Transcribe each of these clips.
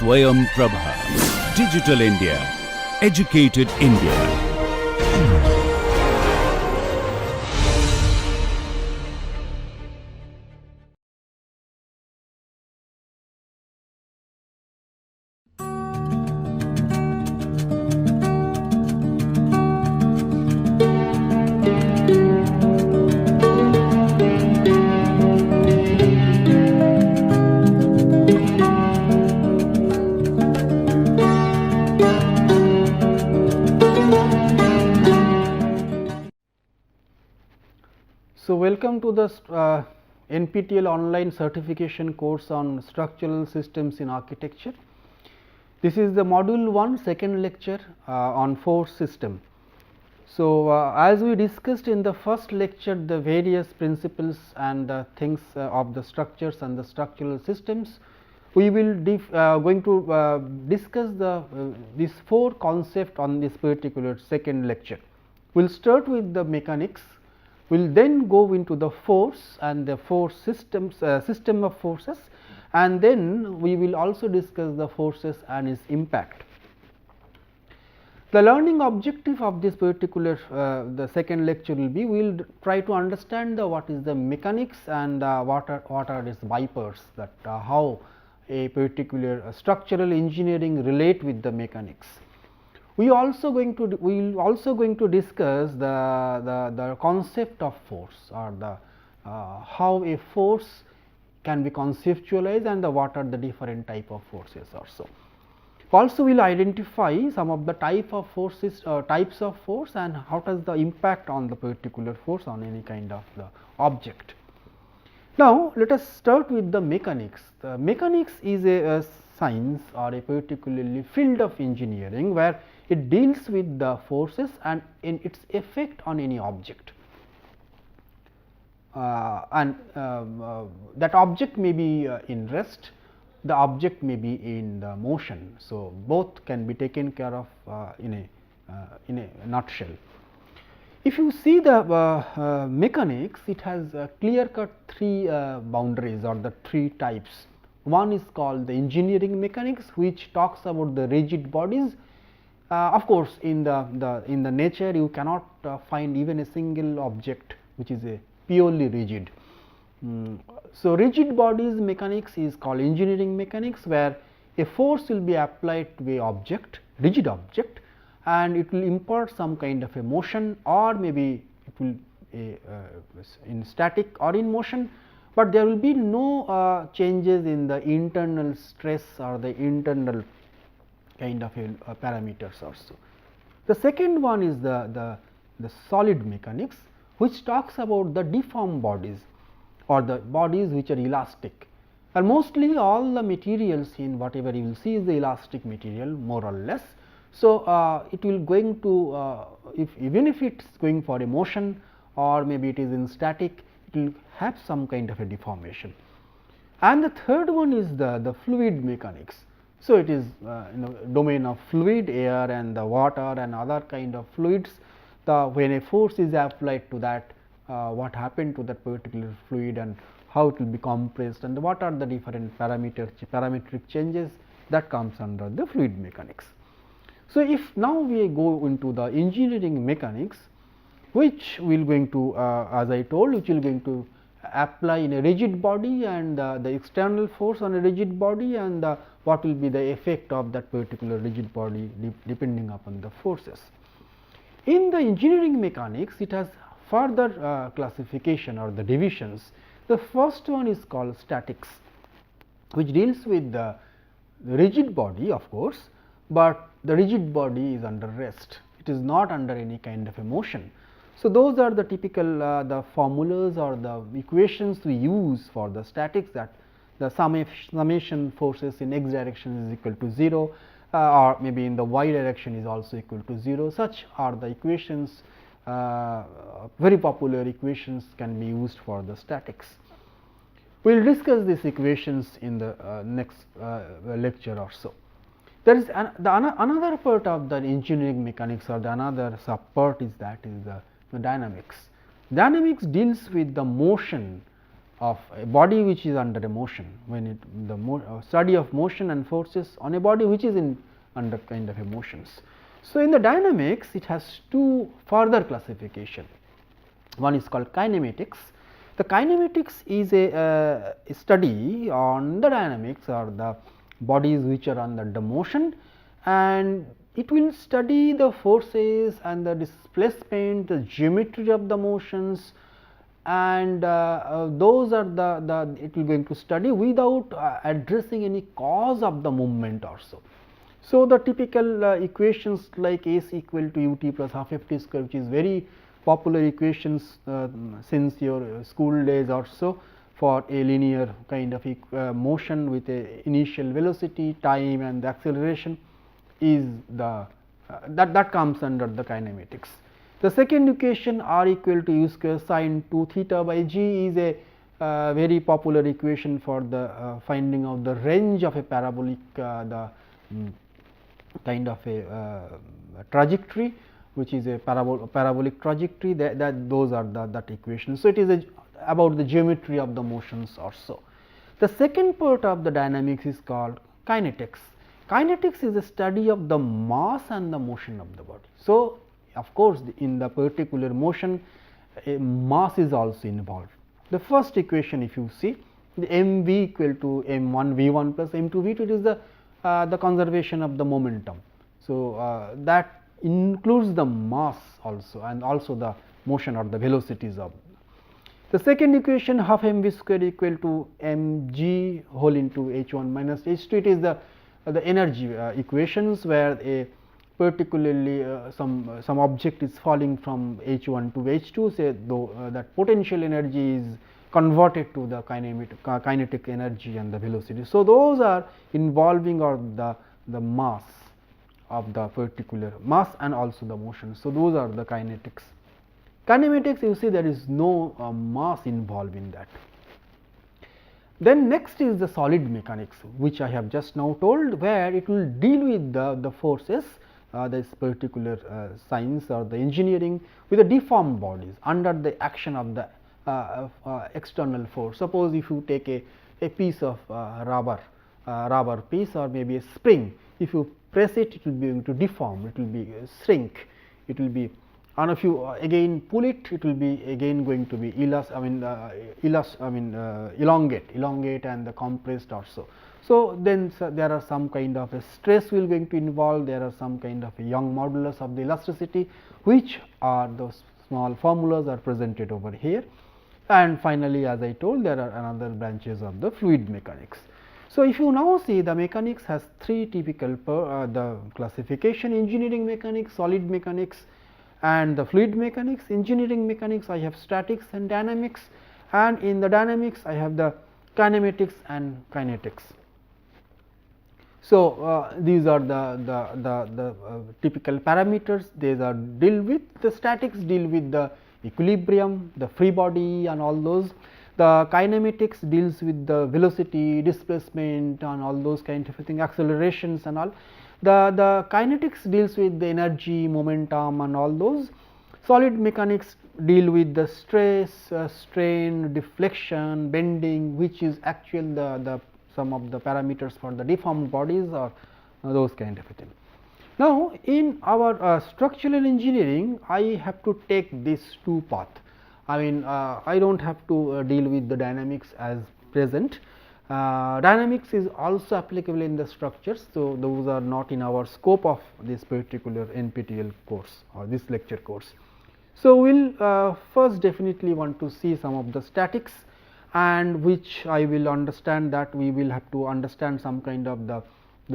SwayamPrabha. Digital India. Educated India. So, welcome to the NPTEL online certification course on structural systems in architecture. This is the module 1 second lecture on force system. So, as we discussed in the first lecture the various principles and things of the structures and the structural systems, we will going to discuss the these 4 concepts on this particular second lecture. We will start with the mechanics. We will then go into the force and the force systems system of forces, and then we will also discuss the forces and its impact. The learning objective of this particular the second lecture will be, we will try to understand the what is the mechanics and what are its vipers, that how a particular structural engineering relate with the mechanics. We will also going to discuss the concept of force, or the how a force can be conceptualized and what are the different type of forces also. Also we will identify some of the type of forces types of force and how does the impact on the particular force on any kind of the object. Now, let us start with the mechanics. The mechanics is a science or a particularly field of engineering where it deals with the forces and in its effect on any object, that object may be in rest, the object may be in the motion. So, both can be taken care of in a nutshell. If you see the mechanics, it has clear cut 3 boundaries or the 3 types. One is called the engineering mechanics, which talks about the rigid bodies. Of course, in the nature you cannot find even a single object which is a purely rigid. So, rigid bodies mechanics is called engineering mechanics, where a force will be applied to a object, rigid object, and it will impart some kind of a motion, or maybe it will in static or in motion, but there will be no changes in the internal stress or the internal kind of a parameters also. The second one is the solid mechanics, which talks about the deformed bodies or the bodies which are elastic, and mostly all the materials in whatever you will see is the elastic material more or less. So, it will going to even if it is going for a motion or maybe it is in static, it will have some kind of a deformation. And the third one is the fluid mechanics. So, it is domain of fluid, air and the water and other kind of fluids. When a force is applied to that, what happened to that particular fluid and how it will be compressed and what are the different parametric changes, that comes under the fluid mechanics. So, if now we go into the engineering mechanics, which we will going to as I told, which will going to apply in a rigid body and the external force on a rigid body and what will be the effect of that particular rigid body depending upon the forces. In the engineering mechanics, it has further classification or the divisions. The first one is called statics, which deals with the rigid body of course, but the rigid body is under rest, it is not under any kind of a motion. So, those are the typical the formulas or the equations we use for the statics, that the summation forces in x direction is equal to 0 or maybe in the y direction is also equal to 0. Such are the equations, very popular equations can be used for the statics. We will discuss these equations in the next lecture or so. There is another part of the engineering mechanics, or the another sub part is the dynamics. Dynamics deals with the motion of a body which is under a motion, when it the study of motion and forces on a body which is in under kind of emotions. So, in the dynamics it has two further classification. One is called kinematics. The kinematics is a study on the dynamics or the bodies which are under the motion, and it will study the forces and the displacement, the geometry of the motions, and those are the it will going to study without addressing any cause of the movement also. So, the typical equations like S equal to ut plus half f t square, which is very popular equations since your school days or so, for a linear kind of motion with a initial velocity, time and the acceleration, is the that comes under the kinematics. The second equation R equal to u square sin 2 theta by g is a very popular equation for the finding of the range of a parabolic kind of a trajectory, which is a parabolic trajectory, that those are that equations. So, it is about the geometry of the motions or so. The second part of the dynamics is called kinetics. Kinetics is a study of the mass and the motion of the body. So, of course, in the particular motion a mass is also involved. The first equation, if you see, the m v equal to m 1 v 1 plus m 2 v 2, it is the conservation of the momentum. So, that includes the mass also and also the motion or the velocities of. The second equation, half m v square equal to m g whole into h 1 minus h 2, it is the energy equations, where a particularly some object is falling from h 1 to h 2, say though that potential energy is converted to the kinetic energy and the velocity. So, those are involving or the mass of the particular mass and also the motion. So, those are the kinetics. Kinematics, you see there is no mass involved in that. Then next is the solid mechanics, which I have just now told, where it will deal with the forces, this particular science or the engineering, with the deformed bodies under the action of the external force. Suppose if you take a piece of rubber piece or maybe a spring, if you press it, it will be going to deform, it will be shrink, it will be, and if you again pull it, it will be again going to be elongate and the compressed also. So, then there are some kind of a stress will going to involve, there are some kind of a Young modulus of the elasticity, which are those small formulas are presented over here. And finally, as I told, there are another branches of the fluid mechanics. So, if you now see, the mechanics has three typical the classification: engineering mechanics, solid mechanics and the fluid mechanics. Engineering mechanics, I have statics and dynamics, and in the dynamics I have the kinematics and kinetics. So, these are the typical parameters. These are deal with the statics, deal with the equilibrium, the free body and all those. The kinematics deals with the velocity, displacement and all those kind of thing, accelerations and all. The kinetics deals with the energy, momentum and all those. Solid mechanics deal with the stress, strain, deflection, bending, which is actually the some of the parameters for the deformed bodies or those kind of thing. Now, in our structural engineering, I have to take these two paths. I mean, I do not have to deal with the dynamics as present. Dynamics is also applicable in the structures. So, those are not in our scope of this particular NPTEL course or this lecture course. So, we will first definitely want to see some of the statics, and which I will understand that we will have to understand some kind of the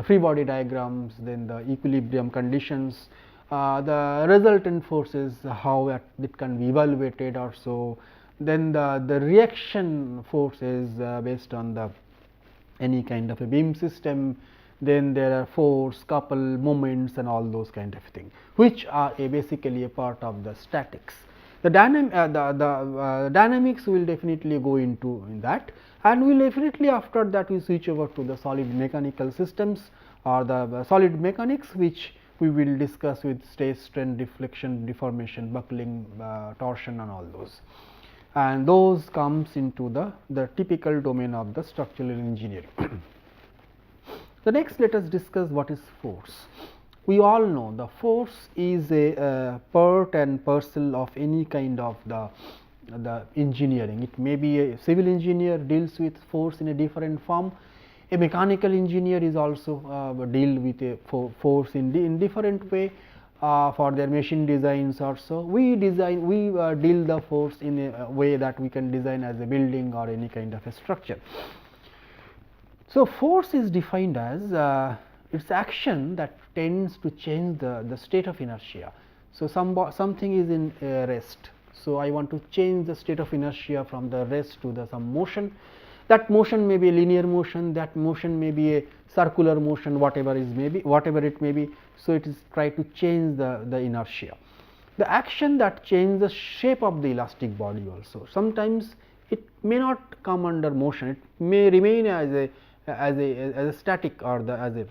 free body diagrams, then the equilibrium conditions, the resultant forces, how it can be evaluated or so, then the reaction forces based on the any kind of a beam system, then there are force, couple, moments and all those kind of thing, which are basically a part of the statics. The dynamics will definitely go into that, and we will definitely after that we switch over to the solid mechanical systems or the solid mechanics, which we will discuss with stress, strain, deflection, deformation, buckling, torsion and all those. and those comes into the typical domain of the structural engineering. The next, let us discuss what is force. We all know the force is a part and parcel of any kind of the engineering. It may be a civil engineer deals with force in a different form. A mechanical engineer is also deal with a force in different way for their machine designs also. We deal the force in a way that we can design as a building or any kind of a structure. So, force is defined as its action that tends to change the state of inertia. So, something is in rest. So, I want to change the state of inertia from the rest to some motion. That motion may be a linear motion, that motion may be a circular motion, whatever it may be. So, it is try to change the inertia. The action that changes the shape of the elastic body also. Sometimes it may not come under motion, it may remain as a static or as a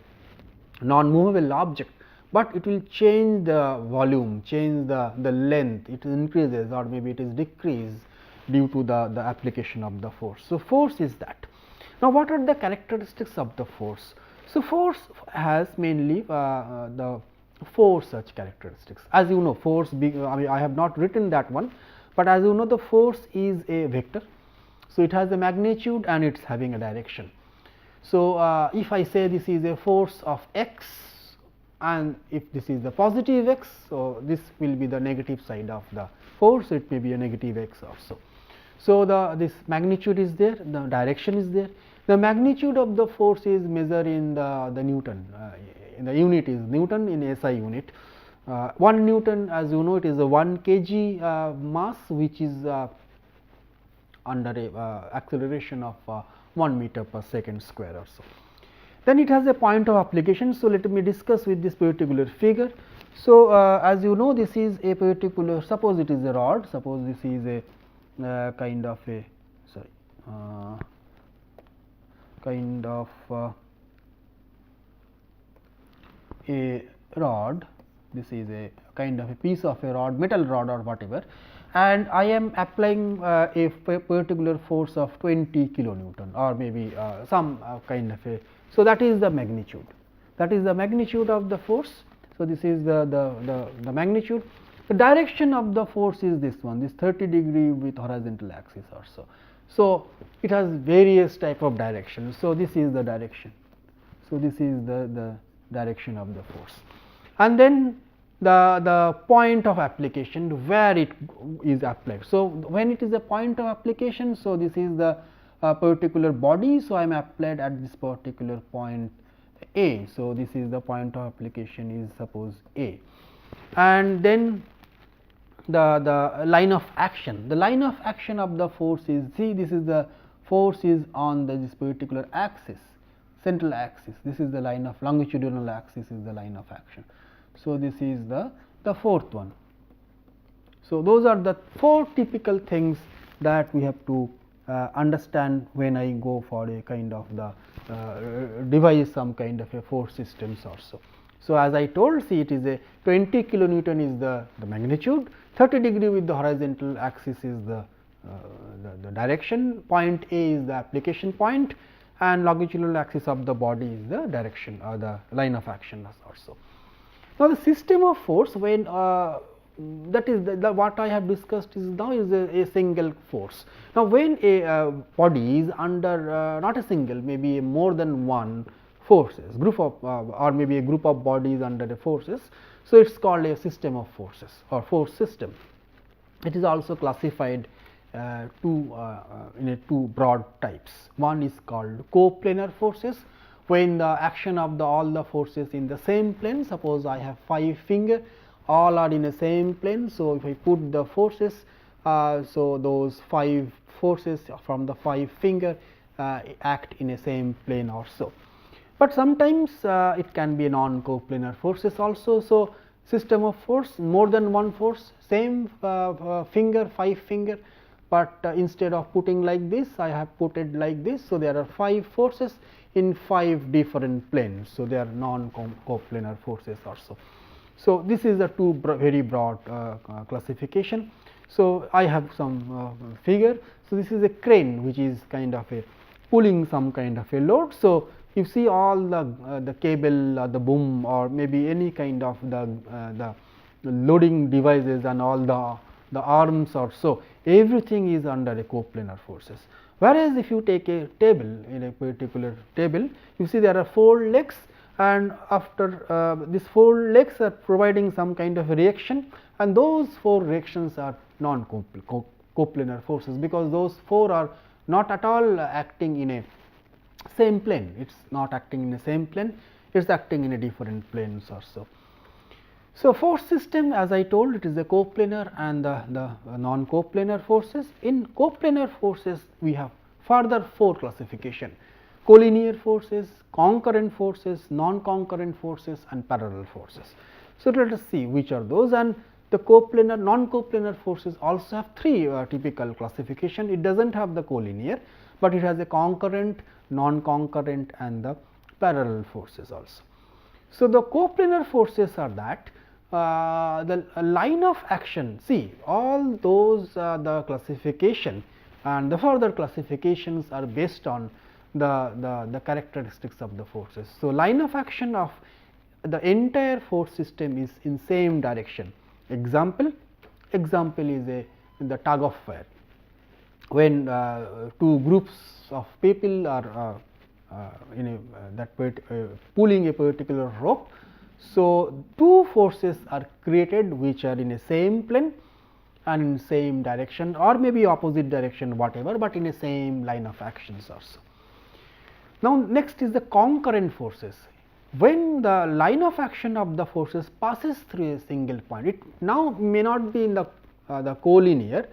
non-movable object, but it will change the volume, change the length, it increases or maybe it is decreased due to the application of the force. So, force is that. Now, what are the characteristics of the force? So, force has mainly the 4 such characteristics. As you know, force I have not written that one, but as you know, the force is a vector. So, it has a magnitude and it is having a direction. So, if I say this is a force of x and if this is the positive x, so this will be the negative side of the force, it may be a negative x also. So, this magnitude is there, the direction is there. The magnitude of the force is measured in the Newton, in the unit is Newton in SI unit. 1 Newton, as you know, it is a 1 kg mass, which is under a acceleration of 1 meter per second square or so. Then it has a point of application. So, let me discuss with this particular figure. So, as you know, this is a particular, suppose it is a rod, suppose this is a kind of a a rod, this is a kind of a piece of a rod, metal rod or whatever, and I am applying a particular force of 20 kilonewton or maybe some kind of a. So, that is the magnitude, that is the magnitude of the force. So, this is the magnitude. The direction of the force is this one, this 30 degree with horizontal axis or so. So, it has various type of directions. So, this is the direction. So, this is the direction of the force, and then the point of application where it is applied. So, when it is a point of application, so this is the particular body. So, I am applied at this particular point A. So, this is the point of application is suppose A, and then the line of action. The line of action of the force is, see, this is the force is on this particular axis, central axis. This is the line of longitudinal axis is the line of action. So, this is the fourth one. So, those are the 4 typical things that we have to understand when I go for a kind of the devise some kind of a force systems also. So, as I told, see, it is a 20 kilonewton is the magnitude, 30 degree with the horizontal axis is the direction, point A is the application point, and longitudinal axis of the body is the direction or the line of action also. Now, the system of force, when that is what I have discussed is now is a single force. Now, when a body is under not a single, maybe more than one forces, group of or maybe a group of bodies under the forces. So, it is called a system of forces or force system. It is also classified in 2 broad types. One is called coplanar forces, when the action of all the forces in the same plane. Suppose I have 5 fingers, all are in the same plane. So, if I put the forces, so those 5 forces from the 5 finger act in a same plane or so. But sometimes it can be non-coplanar forces also. So, system of force, more than one force, same finger, 5 finger, but instead of putting like this, I have put it like this. So, there are 5 forces in 5 different planes. So, they are non-coplanar forces also. So, this is the 2 very broad classification. So, I have some figure. So, this is a crane which is kind of a pulling some kind of a load. So, you see all the cable or the boom or maybe any kind of the loading devices and all the arms or so, everything is under a coplanar forces. Whereas, if you take a table, in a particular table, you see there are 4 legs, and after these 4 legs are providing some kind of reaction, and those 4 reactions are non-coplanar forces, because those 4 are not at all acting in a same plane. It is not acting in the same plane, it is acting in a different planes or so. So, force system, as I told, it is the coplanar and the non-coplanar forces. In coplanar forces, we have further 4 classification: collinear forces, concurrent forces, non-concurrent forces and parallel forces. So, let us see which are those, and the coplanar, non-coplanar forces also have 3 typical classification. It does not have the collinear, but it has a concurrent, non-concurrent and the parallel forces also. So, the coplanar forces are that the line of action, see all those the classification and the further classifications are based on the characteristics of the forces. So, line of action of the entire force system is in same direction. Example is the tug of war. When 2 groups of people are in pulling a particular rope. So, 2 forces are created which are in a same plane and in same direction or maybe opposite direction, whatever, but in a same line of actions also. Now, next is the concurrent forces. When the line of action of the forces passes through a single point, it now may not be in the collinear,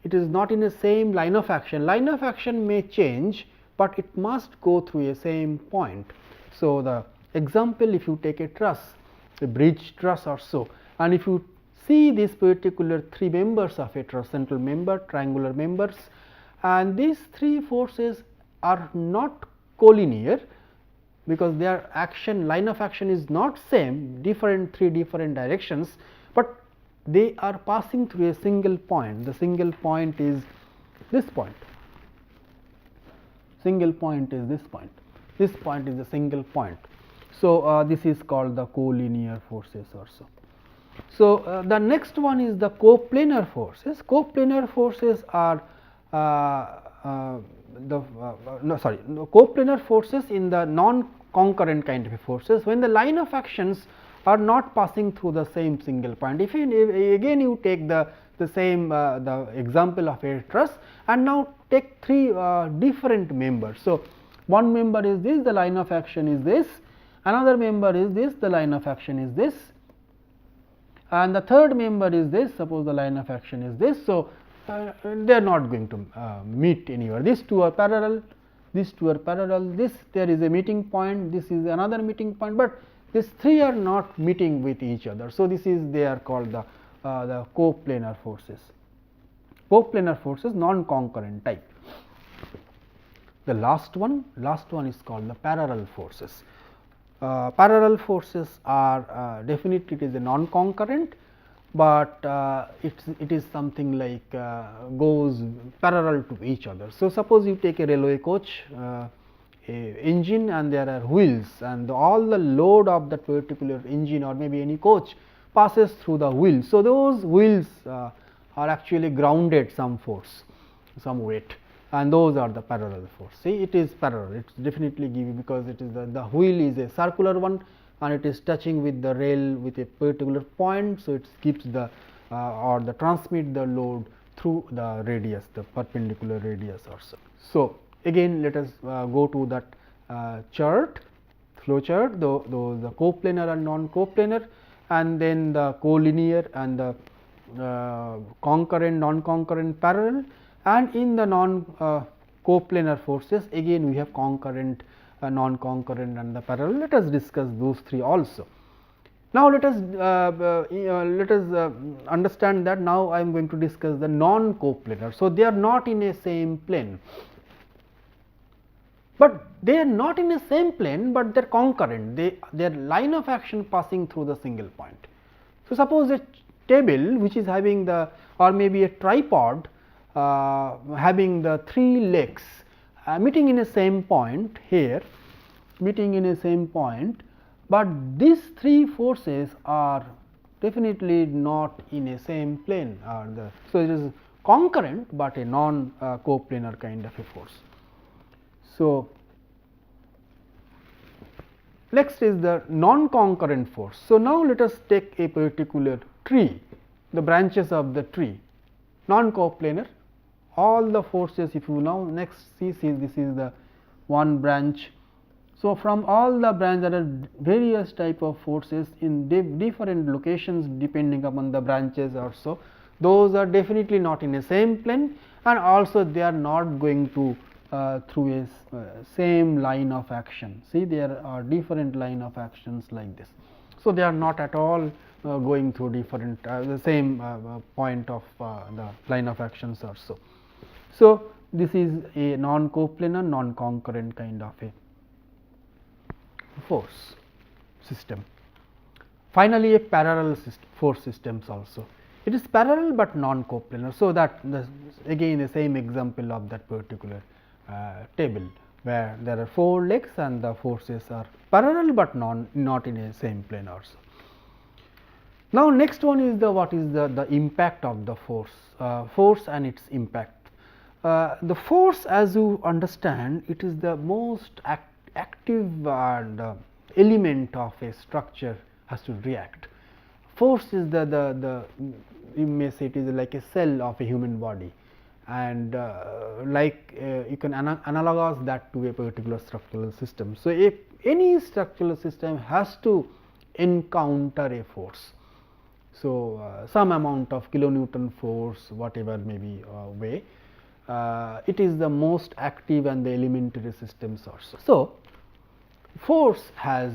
it is not in the same line of action. Line of action may change, but it must go through a same point. So, the example, if you take a truss, a bridge truss or so, and if you see these particular 3 members of a truss, central member, triangular members, and these 3 forces are not collinear, because their action, line of action is not same, 3 different directions, but they are passing through a single point. The single point is this point, single point is this point, this point is a single point. So, this is called the collinear forces also. So, the next one is the coplanar forces. Coplanar forces are coplanar forces in the non-concurrent kind of forces, when the line of actions are not passing through the same single point. If again you take the same the example of a truss and now take 3 different members. So, one member is this, the line of action is this, another member is this, the line of action is this, and the third member is this, suppose the line of action is this. So, they are not going to meet anywhere. These 2 are parallel, these 2 are parallel, this there is a meeting point, this is another meeting point, but these 3 are not meeting with each other. So, this is they are called the coplanar forces. Coplanar forces, non-concurrent type. The last one is called the parallel forces. Parallel forces are definitely it is a non-concurrent, but it is something like goes parallel to each other. So, suppose you take a railway coach, a engine, and there are wheels, and all the load of that particular engine or maybe any coach passes through the wheels. So, those wheels are actually grounded some force, some weight, and those are the parallel force. See, it is parallel, it is definitely given because it is the wheel is a circular one and it is touching with the rail with a particular point. So, it keeps the or the transmit the load through the radius, the perpendicular radius also. So, again let us go to that chart, flow chart, the coplanar and non-coplanar, and then the collinear and the concurrent, non-concurrent, parallel, and in the non-coplanar forces again we have concurrent, non-concurrent and the parallel. Let us discuss those 3 also. Now, let us understand that now I am going to discuss the non-coplanar. So, they are not in a same plane, but they are not in a same plane, but they are concurrent, their line of action passing through the single point. So, suppose a table which is having the or maybe a tripod having the 3 legs meeting in a same point here, meeting in a same point, but these 3 forces are definitely not in a same plane. So, it is concurrent, but a non coplanar kind of a force. So, next is the non-concurrent force. So, now let us take a particular tree, the branches of the tree, non-coplanar, all the forces. If you now next see this is the one branch. So, from all the branches there are various type of forces in different locations depending upon the branches also. Those are definitely not in a same plane, and also they are not going to through a same line of action. See, there are different line of actions like this. So, they are not at all going through different the same point of the line of actions also. So, this is a non-coplanar, non-concurrent kind of a force system. Finally, a parallel force systems also. It is parallel, but non-coplanar. So, that again the same example of that particular table, where there are 4 legs and the forces are parallel, but not in a same plane also. Now, next one is the what is the impact of the force and its impact. The force, as you understand, it is the most active and element of a structure has to react. Force is the you may say it is like a cell of a human body, and you can analogize that to a particular structural system. So, if any structural system has to encounter a force, so some amount of kilonewton force, whatever may be way, it is the most active and the elementary systems also. So, force has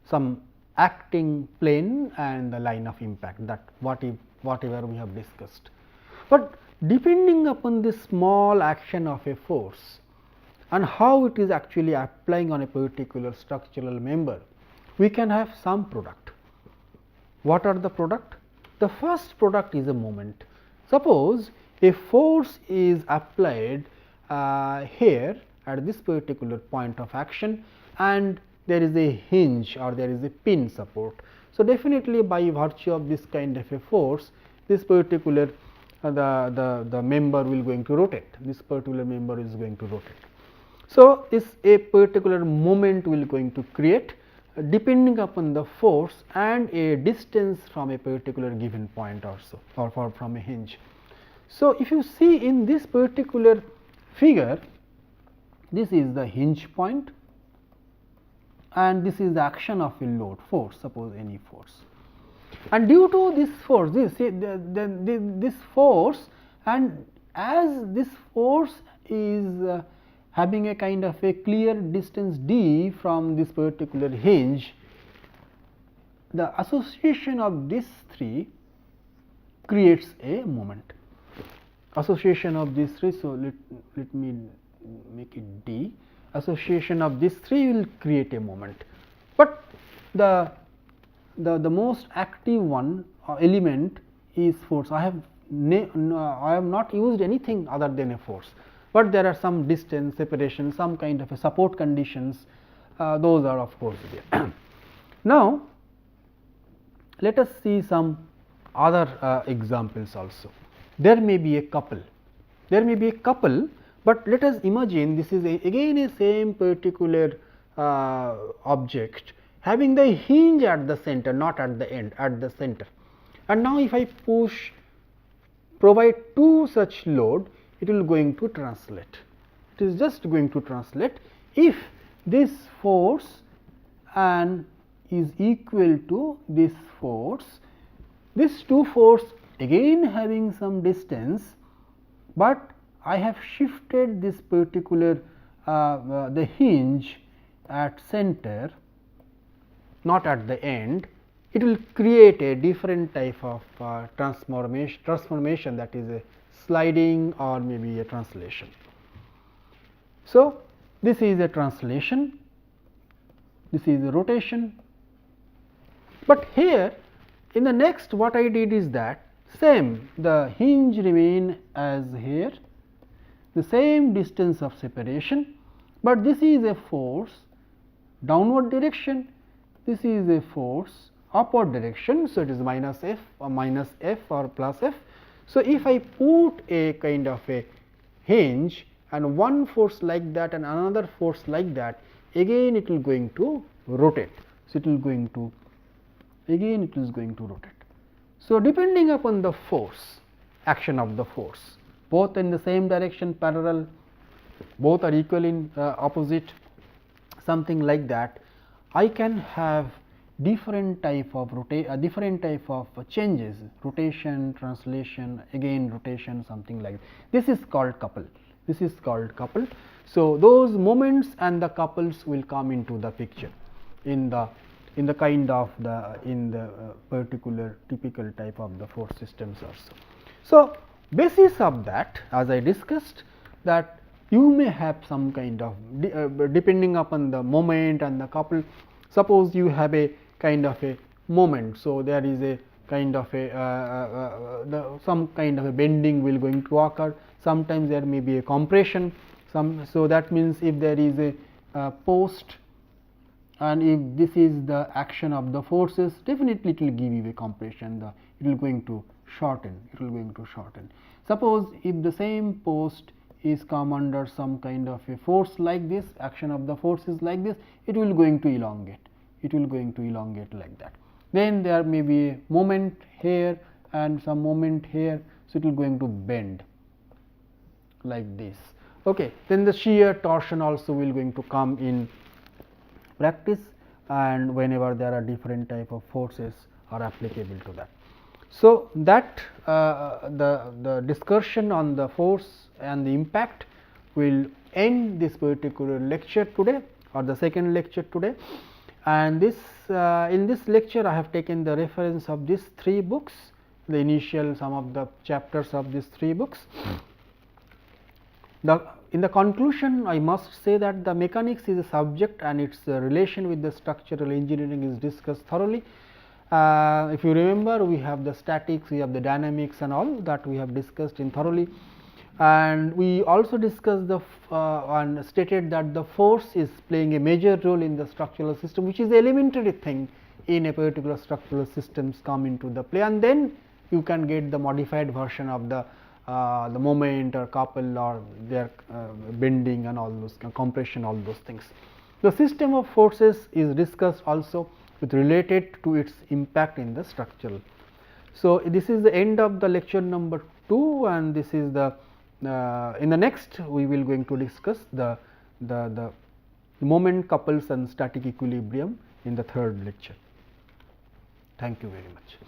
some acting plane and the line of impact, that whatever we have discussed. But depending upon the small action of a force and how it is actually applying on a particular structural member, we can have some product. What are the product? The first product is a moment. Suppose a force is applied here at this particular point of action, and there is a hinge or there is a pin support. So, definitely by virtue of this kind of a force, this particular the member will going to rotate, this particular member is going to rotate. So, this a particular moment will going to create depending upon the force and a distance from a particular given point also, or from a hinge. So, if you see in this particular figure, this is the hinge point and this is the action of a load force, suppose any force. And due to this force, this force, and as this force is having a kind of a clear distance d from this particular hinge, the association of these 3 creates a moment. Association of these 3, so let me make it d. Association of these 3 will create a moment, but the most active one element is force. I have not used anything other than a force, but there are some distance, separation, some kind of a support conditions, those are of course there. Now, let us see some other examples also. There may be a couple, but let us imagine this is again a same particular object having the hinge at the center, not at the end, at the center. And now, if I provide 2 such load, it will going to translate. It is just going to translate if this force and is equal to this force. This 2 force again having some distance, but I have shifted this particular the hinge at center, not at the end. It will create a different type of transformation, that is a sliding or maybe a translation. So, this is a translation, this is a rotation, but here in the next what I did is that Same, the hinge remain as here, the same distance of separation, but this is a force downward direction, this is a force upward direction. So, it is minus f or plus f. So, if I put a kind of a hinge and one force like that and another force like that, again it will going to rotate. So, it will going to again it is going to rotate. So, depending upon the force, action of the force, both in the same direction parallel, both are equal in opposite, something like that, I can have different type of changes, rotation, translation, again rotation, something like that. This is called couple. This is called couple. So, those moments and the couples will come into the picture in the kind of the particular typical type of the force systems also. So, basis of that, as I discussed, that you may have some kind of depending upon the moment and the couple. Suppose you have a kind of a moment. So, there is a kind of a some kind of a bending will going to occur. Sometimes there may be a compression. So, that means if there is a post and if this is the action of the forces, definitely it will give you a compression, it will going to shorten, Suppose if the same post is come under some kind of a force like this, action of the force is like this, it will going to elongate, like that. Then there may be a moment here and some moment here, so it will going to bend like this. Okay. Then the shear torsion also will going to come in practice, and whenever there are different type of forces are applicable to that. So, that the discussion on the force and the impact will end this particular lecture today, or the second lecture today. And this in this lecture I have taken the reference of these 3 books, the initial some of the chapters of these 3 books. In the conclusion, I must say that the mechanics is a subject and its relation with the structural engineering is discussed thoroughly. If you remember, we have the statics, we have the dynamics and all that we have discussed in thoroughly, and we also discussed the and stated that the force is playing a major role in the structural system, which is the elementary thing in a particular structural systems come into the play, and then you can get the modified version of the moment or couple or their bending and all those compression, all those things. The system of forces is discussed also with related to its impact in the structural. So, this is the end of the lecture number 2, and this is the in the next we will going to discuss the moment couples and static equilibrium in the third lecture. Thank you very much.